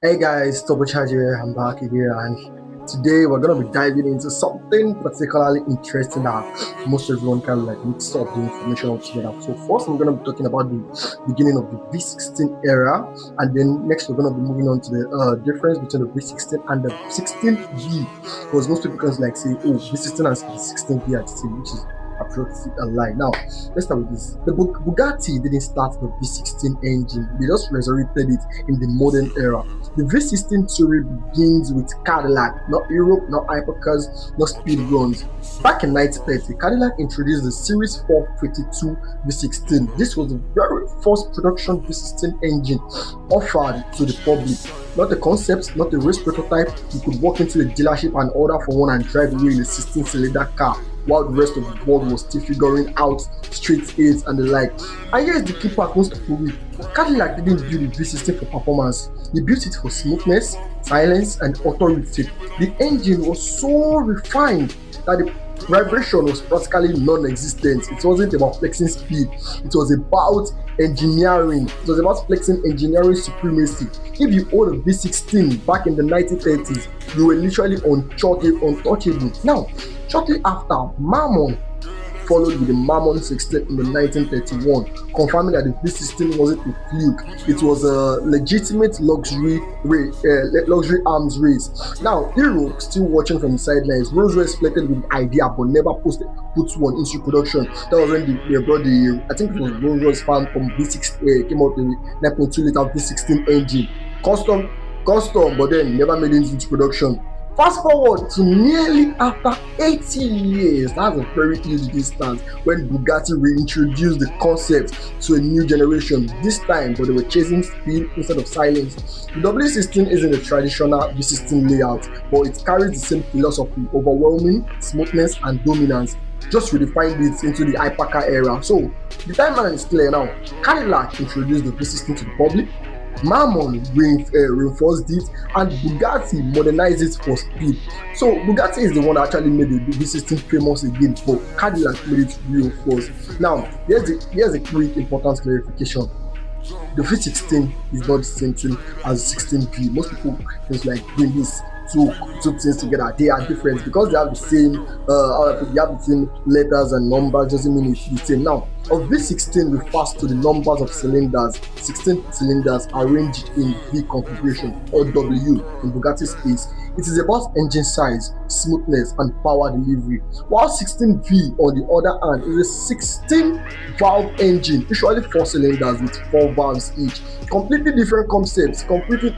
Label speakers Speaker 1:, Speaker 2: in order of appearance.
Speaker 1: Hey guys, Turbocharge here. I'm back again, and today we're gonna be diving into something particularly interesting that most everyone can like mix up the information all together. So first, I'm gonna be talking about the beginning of the V16 era, and then next we're gonna be moving on to the difference between the V16 and the 16V, because most people can like say, oh, V16 and V16V are the same, which is absolutely a lie. Now, let's start with this. The Bugatti didn't start the V16 engine; they just resurrected it in the modern era. The V16 story begins with Cadillac, not Europe, not hypercars, not speed runs. Back in 1930, Cadillac introduced the Series 452 V16. This was the very first production V16 engine offered to the public. Not a concept, not a race prototype. You could walk into a dealership and order for one and drive away in a 16-cylinder car, while the rest of the world was still figuring out straight eights and the like. And here's the key part most people will. Cadillac didn't build the V16 for performance, they built it for smoothness, silence, and authority. The engine was so refined that the vibration was practically non-existent. It wasn't about flexing speed, it was about engineering. It was about flexing engineering supremacy. If you owned a V16 back in the 1930s, you were literally untouchable. Now, shortly after, Mammon followed with the Mammon 16 in the 1931, confirming that the V16 wasn't a fluke. It was a legitimate luxury arms race. Now, Europe still watching from the sidelines. Rolls-Royce flirted with the idea but never put one into production. That was when they brought the, I think it was Rolls-Royce fan from V6, came out with the 9.2 liter V16 engine. Custom, but then never made it into production. Fast forward to nearly after 80 years, that's a very huge distance, when Bugatti reintroduced the concept to a new generation, this time, but they were chasing speed instead of silence. The W16 isn't a traditional V16 layout, but it carries the same philosophy: overwhelming, smoothness, and dominance. Just redefined it into the hypercar era. So the timeline is clear now. Cadillac introduced the V16 to the public, Mammon reinforced it, and Bugatti modernized it for speed. So Bugatti is the one that actually made the V16 famous again, but Cadillac made it real first. Now, here's a quick important clarification. The V16 is not the same thing as the 16V. Most people just like bring these two things together. They are different because they have the same letters and numbers. Doesn't mean it's the same. Now, a V16 refers to the numbers of cylinders. 16 cylinders arranged in V configuration, or W in Bugatti's case. It is about engine size, smoothness, and power delivery. While 16V, on the other hand, is a 16-valve engine, usually 4 cylinders with 4 valves each. Completely different concepts. Completely